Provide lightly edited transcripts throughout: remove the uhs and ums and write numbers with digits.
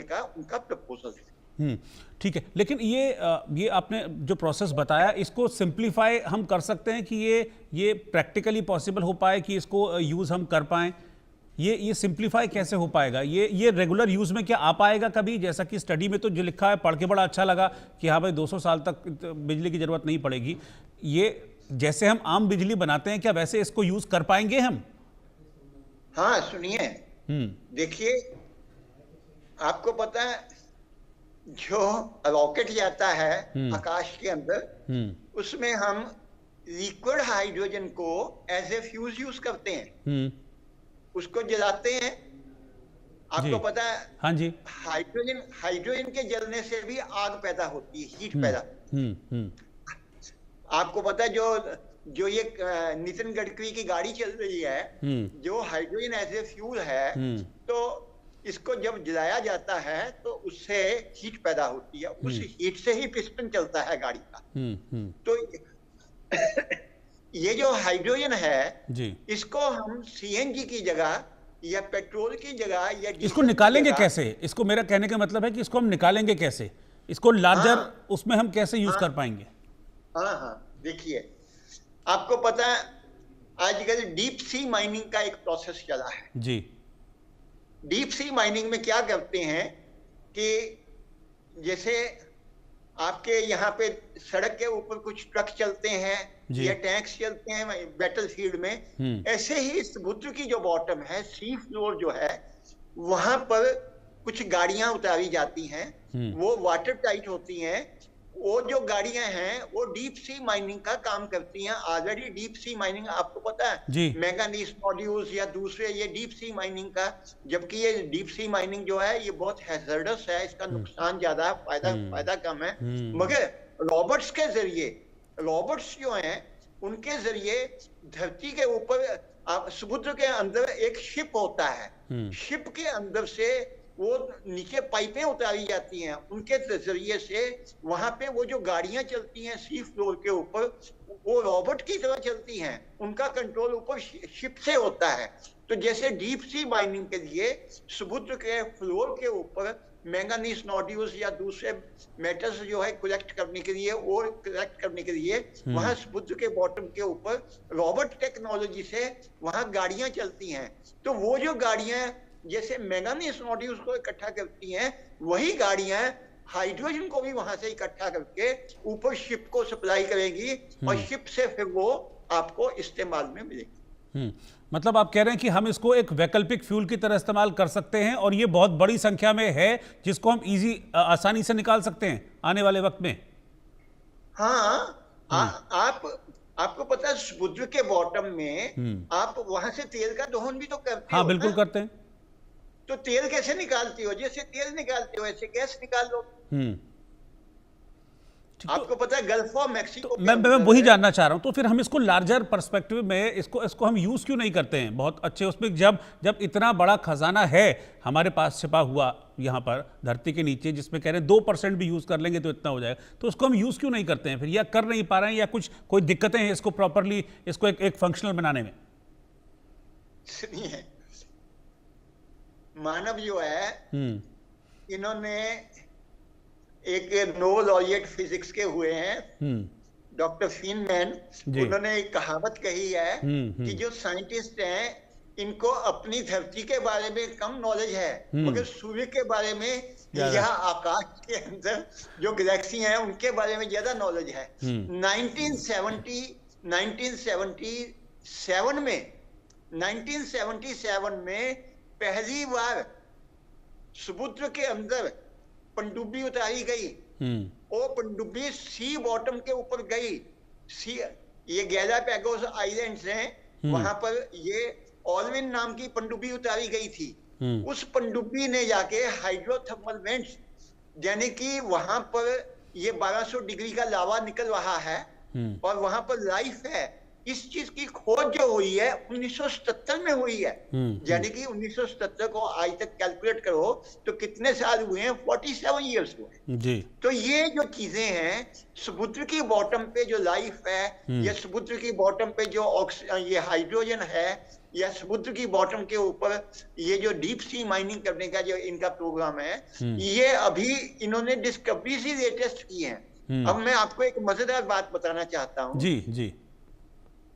का उनका प्रपोजल है। ठीक है, लेकिन ये आपने जो प्रोसेस बताया, इसको सिंप्लीफाई हम कर सकते हैं कि ये प्रैक्टिकली पॉसिबल हो पाए कि इसको यूज़ हम कर पाएं? ये सिंप्लीफाई कैसे हो पाएगा? ये रेगुलर यूज़ में क्या आ पाएगा कभी? जैसा कि स्टडी में तो जो लिखा है, पढ़ के बड़ा अच्छा लगा कि हाँ भाई 200 साल तक बिजली की ज़रूरत नहीं पड़ेगी। ये जैसे हम आम बिजली बनाते हैं, क्या वैसे इसको यूज़ कर पाएंगे हम? हाँ सुनिए, देखिए, आपको पता है जो रॉकेट जाता है आकाश के अंदर, उसमें हम लिक्विड हाइड्रोजन को एज ए फ्यूज यूज करते हैं, उसको जलाते हैं। आपको पता है, हाँ जी, हाइड्रोजन के जलने से भी आग पैदा होती है, हीट पैदा। आपको पता है जो ये नितिन गडकरी की गाड़ी चल रही है, जो हाइड्रोजन एज ए फ्यूल है, तो इसको जब जलाया जाता है तो उससे हीट पैदा होती है, उस हीट से ही पिस्टन चलता है गाड़ी का। तो ये जो हाइड्रोजन है जी, इसको हम सीएनजी की जगह या पेट्रोल की जगह या इसको निकालेंगे कैसे? इसको, मेरा कहने का मतलब है कि इसको हम निकालेंगे कैसे? इसको लार्जर उसमें हम कैसे यूज कर पाएंगे? हाँ, देखिए, आपको पता है आजकल डीप सी माइनिंग का एक प्रोसेस चला है जी। डीप सी माइनिंग में क्या करते हैं कि जैसे आपके यहाँ पे सड़क के ऊपर कुछ ट्रक चलते हैं या टैंक्स चलते हैं बैटलफील्ड में, ऐसे ही समुद्र की जो बॉटम है, सी फ्लोर जो है, वहां पर कुछ गाड़ियां उतारी जाती हैं, वो वाटर टाइट होती हैं। वो जो गाड़ियां हैं वो डीप सी माइनिंग का काम करती हैं। ऑलरेडी डीप सी माइनिंग आपको पता है, मैंगनीज नोड्यूल्स या दूसरे, ये डीप सी माइनिंग का, जबकि ये डीप सी माइनिंग जो है ये बहुत हैजर्डस है, इसका नुकसान ज्यादा है, फायदा कम है। मगर रॉबर्ट्स के जरिए, रॉबर्ट्स जो हैं उनके जरिए धरती के ऊपर, समुद्र के अंदर एक शिप होता है, शिप के अंदर से वो नीचे पाइपें उतारी जाती हैं, उनके जरिए से वहां पे वो जो गाड़ियां चलती हैं सी फ्लोर के ऊपर, वो रॉबोट की तरह चलती हैं, उनका कंट्रोल ऊपर शिप से होता है। तो जैसे डीप सी माइनिंग के लिए समुद्र के फ्लोर के ऊपर मैंगनीज नोड्यूल्स या दूसरे मेटल्स जो है कलेक्ट करने के लिए, और कलेक्ट करने के लिए वहां समुद्र के बॉटम के ऊपर रोबोट टेक्नोलॉजी से वहां गाड़ियां चलती हैं। तो वो जो गाड़ियां जैसे मैंगनीज नोड्यूल्स को इकट्ठा करती हैं, वही गाड़ियां हाइड्रोजन को भी वहां से इकट्ठा करके ऊपर शिप को सप्लाई करेगी, और शिप से फिर वो आपको इस्तेमाल में मिलेगी। मतलब आप कह रहे हैं कि हम इसको एक वैकल्पिक फ्यूल की तरह इस्तेमाल कर सकते हैं, और ये बहुत बड़ी संख्या में है जिसको हम आसानी से निकाल सकते हैं आने वाले वक्त में। आपको पता है समुद्र के बॉटम में आप वहां से तेल का दोहन भी तो करते हो। बिल्कुल करते हैं। तो तेल कैसे निकालती हो? जैसे तेल निकालते हो ऐसे गैस निकाल लो। आपको पता है गल्फ ऑफ मैक्सिको, तो मैं वही जानना चाह रहा हूं। तो फिर हम इसको लार्जर पर्सपेक्टिव में इसको हम यूज क्यों नहीं करते हैं बहुत अच्छे उसमें, जब इतना बड़ा खजाना है हमारे पास छिपा हुआ यहाँ पर धरती के नीचे, जिसमें कह रहे हैं 2% भी यूज कर लेंगे तो इतना हो जाएगा, तो उसको हम यूज क्यों नहीं करते हैं फिर, या कर नहीं पा रहे हैं, या कोई दिक्कतें हैं इसको प्रॉपरली, इसको एक फंक्शनल बनाने में? सुनिए, मानव जो है, इन्होंने एक नोबेल लॉरिएट फिजिक्स के हुए हैं, डॉक्टर फीनमैन, उन्होंने एक कहावत कही है कि जो साइंटिस्ट हैं इनको अपनी धरती के बारे में कम नॉलेज है, मगर सूर्य के बारे में या आकाश के अंदर जो गैलेक्सी हैं उनके बारे में ज्यादा नॉलेज है। 1977 में पहली बार समुद्र के अंदर पनडुब्बी उतारी गई, और पनडुब्बी सी बॉटम के ऊपर गई। ये गैलापागोस आइलैंड्स हैं, वहां पर ये ऑलविन नाम की पनडुब्बी उतारी गई थी। उस पनडुब्बी ने जाके हाइड्रोथर्मल वेंट्स, यानी कि वहां पर ये 1200 डिग्री का लावा निकल रहा है और वहां पर लाइफ है, इस चीज की खोज जो हुई है 1977 में हुई है। यानी कि 1977 को आज तक कैलकुलेट करो तो कितने साल हुए हैं, 47 ईयर्स हुए जी। तो ये जो चीजें हैं, समुद्र की बॉटम पे जो लाइफ है, या समुद्र की बॉटम पे जो ये हाइड्रोजन है, या समुद्र की बॉटम के ऊपर ये जो डीप सी माइनिंग करने का जो इनका प्रोग्राम है, ये अभी इन्होंने डिस्कवरीज ही लेटेस्ट की है। अब मैं आपको एक मजेदार बात बताना चाहता हूँ जी जी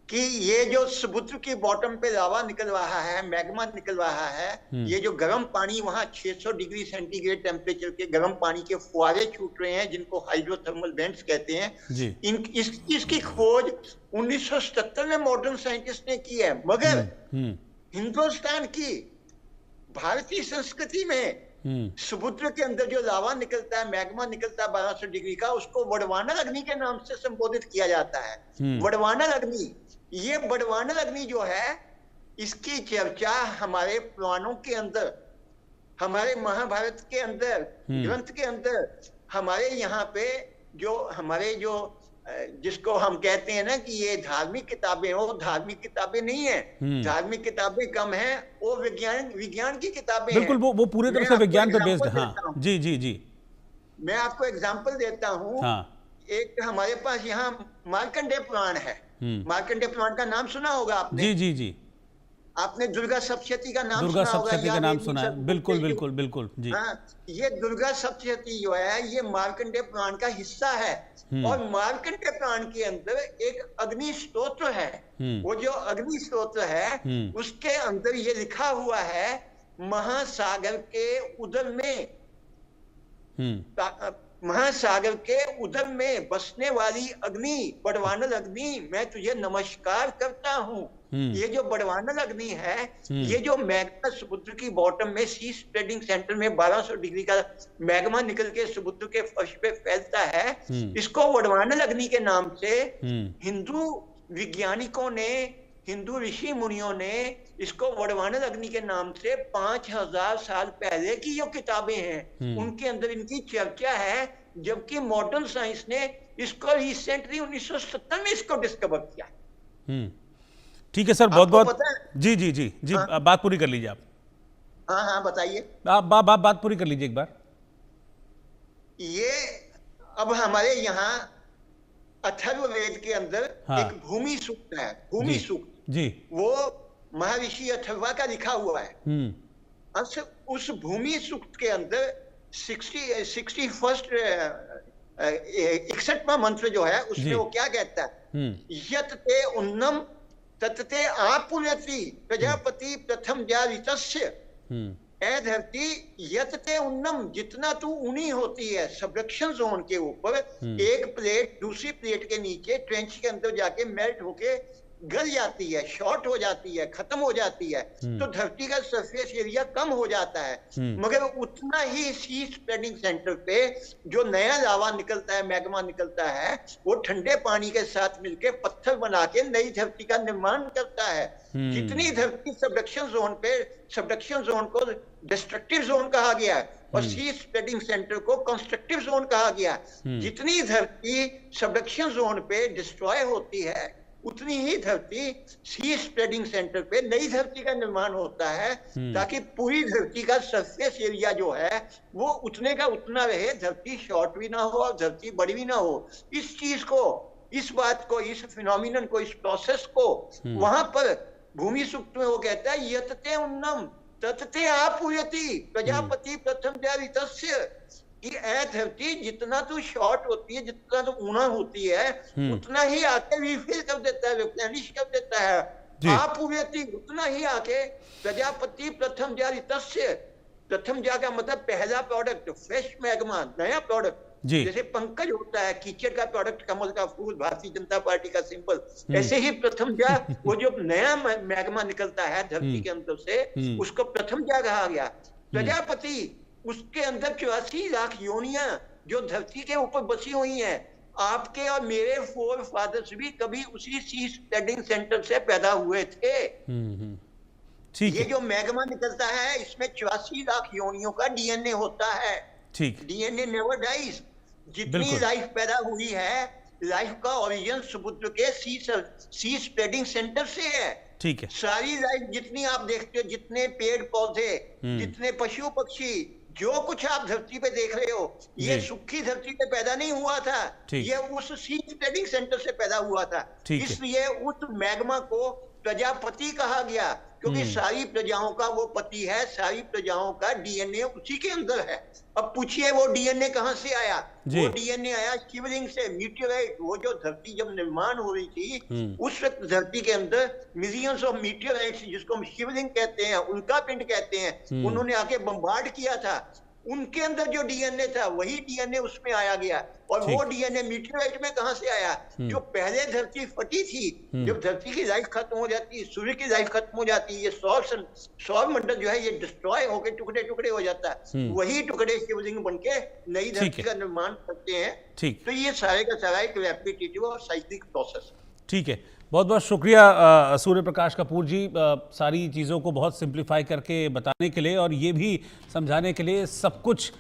कि ये जो समुद्र की बॉटम पे लावा निकल रहा है, मैग्मा निकल रहा है, ये जो गर्म पानी वहां 600 डिग्री सेंटीग्रेड टेम्परेचर के गर्म पानी के फुहारे छूट रहे हैं, जिनको हाइड्रोथर्मल वेंट्स कहते हैं जी। इस चीज की खोज 1977 में मॉडर्न साइंटिस्ट ने की है। मगर हिंदुस्तान की भारतीय संस्कृति में समुद्र के अंदर जो लावा निकलता है, मैग्मा निकलता है 1200 डिग्री का, उसको वडवानर अग्नि के नाम से संबोधित किया जाता है। वडवानर अग्नि, ये वडवानर अग्नि जो है, इसकी चर्चा हमारे पुराणों के अंदर, हमारे महाभारत के अंदर, ग्रंथ के अंदर, हमारे यहाँ पे जो हमारे जो जिसको हम कहते हैं ना कि ये धार्मिक किताबें हो, धार्मिक किताबें नहीं है, धार्मिक किताबें कम है, वो विज्ञान की किताबें बिल्कुल, वो पूरे तरह से विज्ञान पे बेस्ड है। हाँ जी जी जी। मैं आपको एग्जांपल देता हूँ। हाँ। एक हमारे पास यहाँ मार्कंडेय पुराण है। मार्कंडेय पुराण का नाम सुना होगा आपने? जी जी जी। आपने दुर्गा सप्तशती का नाम दुर्गा सप्तशती का नाम सुना है? बिल्कुल बिल्कुल बिल्कुल जी। हाँ, ये दुर्गा सप्तशती जो है ये मार्कंडेय पुराण का हिस्सा है। और मार्कंडेय पुराण के अंदर एक अग्नि स्तोत्र है। वो जो अग्नि स्तोत्र है उसके अंदर ये लिखा हुआ है, महासागर के उदर में, महासागर के उदर में बसने वाली अग्नि, बड़वानर अग्नि, मैं तुझे नमस्कार करता हूँ। ये जो बड़वानर अग्नि है, ये जो मैग्मा समुद्र की बॉटम में सी स्प्रेडिंग सेंटर में 1200 डिग्री का मैग्मा निकल के समुद्र के फर्श पे फैलता है, इसको बड़वानर अग्नि के नाम से हिंदू वैज्ञानिकों ने, हिंदू ऋषि मुनियों ने इसको वडवानर अग्नि के नाम से 5000 साल पहले की जो किताबें हैं उनके अंदर इनकी चर्चा है। जबकि मॉडर्न साइंस ने इसको रिसेंटली 1970 में इसको डिस्कवर किया। ठीक है सर, बहुत बहुत जी जी जी जी। हाँ? बात पूरी कर लीजिए आप। हाँ हाँ बताइए। आप बात पूरी कर लीजिए एक बार। ये अब हमारे यहाँ अथर्ववेद के अंदर एक भूमि सूक्त है, भूमि सूक्त जी, वो महर्षि अथर्वा का लिखा हुआ है। उस भूमि सूक्त के अंदर 61वां मंत्र जो है उसमें वो क्या कहता है, यत ते उन्नम तत्ते आपुनति प्रजापति प्रथम जारितस्य। ए धरती यत ते उन्नम, जितना तू ऊनी होती है सबडक्शन जोन के ऊपर, एक प्लेट दूसरी प्लेट के नीचे ट्रेंच के अंदर जाके मेल्ट होके गल जाती है, शॉर्ट हो जाती है, खत्म हो जाती है, तो धरती का सरफेस एरिया कम हो जाता है। मगर उतना ही सी स्प्रेडिंग सेंटर पे जो नया लावा निकलता है, मैग्मा निकलता है, वो ठंडे पानी के साथ मिलके पत्थर बना के नई धरती का निर्माण करता है। जितनी धरती सबडक्शन जोन पे, सबडक्शन जोन को डिस्ट्रक्टिव जोन कहा गया है और सी स्प्रेडिंग सेंटर को कंस्ट्रक्टिव जोन कहा गया। जितनी धरती सबडक्शन जोन पे डिस्ट्रॉय होती है, उतनी ही धरती सी स्प्रेडिंग सेंटर पे नई धरती का निर्माण होता है, ताकि पूरी धरती का सरफेस एरिया जो है वो उतने का उतना रहे, धरती शॉर्ट भी ना हो और धरती बड़ी भी ना हो। इस चीज को, इस बात को, इस फिनोमिनन को, इस प्रोसेस को वहां पर भूमि सूक्त में वो कहता है, यतते उन्नम ततते आपूयति प्रजापति प्रथम जारितस्य, कि ए धरती जितना तू शॉर्ट होती है, जितना तू ऊना होती है, उतना ही आके रिफिल कर देता है, रिप्लेनिश कर देता है। आपूयति, उतना ही आके प्रजापति प्रथम जारितस्य, प्रथम जा का मतलब पहला प्रोडक्ट, फ्रेश मैग्मा, नया प्रोडक्ट। जैसे पंकज होता है कीचड़ का प्रोडक्ट, कमल का फूल, भारतीय जनता पार्टी का सिंबल, ऐसे ही प्रथम जा वो जो नया मैग्मा निकलता है धरती के अंदर से, उसको प्रथम जा कहा गया। प्रजापति, उसके अंदर 84 लाख योनियां जो धरती के ऊपर बसी हुई हैं। आपके और मेरे फोर फादर्स भी कभी उसी सी स्प्रेडिंग सेंटर से पैदा हुए थे। ये जो मैग्मा निकलता है इसमें 84 लाख योनियों का डीएनए होता है। DNA never dies. जितनी लाइफ पैदा हुई है लाइफ का ओरिजिन समुद्र के सी स्प्रेडिंग सेंटर से है। ठीक है। सारी लाइफ जितनी आप देखते हो, जितने पेड़ पौधे, जितने पशु पक्षी, जो कुछ आप धरती पे देख रहे हो, ये सूखी धरती पे पैदा नहीं हुआ था, ये उस सी स्प्रेडिंग सेंटर से पैदा हुआ था। इसलिए उस मैग्मा को प्रजापति कहा गया, क्योंकि सारी प्रजाओं का वो पति है, सारी प्रजाओं का डीएनए उसी के अंदर है। अब पूछिए वो डीएनए कहां से आया? वो डीएनए आया शिवलिंग से, मीटियोराइट। वो जो धरती जब निर्माण हो रही थी, उस वक्त धरती के अंदर मिलियंस ऑफ मीटियोराइट्स, जिसको हम शिवलिंग कहते हैं, उल्का पिंड कहते हैं, उन्होंने आके बम्बार्ड किया था। उनके अंदर जो डीएनए था, वही डीएनए उसमें आया गया। और वो डीएनए मीटियोराइट में कहां से आया? जो पहले धरती फटी थी, जब धरती की लाइफ खत्म हो जाती, सूर्य की लाइफ खत्म हो जाती, ये सौर मंडल जो है ये डिस्ट्रॉय होकर टुकड़े टुकड़े हो जाता है, वही टुकड़े शिवलिंग बनके नई धरती का निर्माण करते हैं। तो ये सारे का सारा एक रेपिटेटिव और साइक्लिक प्रोसेस। ठीक है, बहुत बहुत शुक्रिया सूर्य प्रकाश कपूर जी, सारी चीज़ों को बहुत सिंप्लीफाई करके बताने के लिए और ये भी समझाने के लिए सब कुछ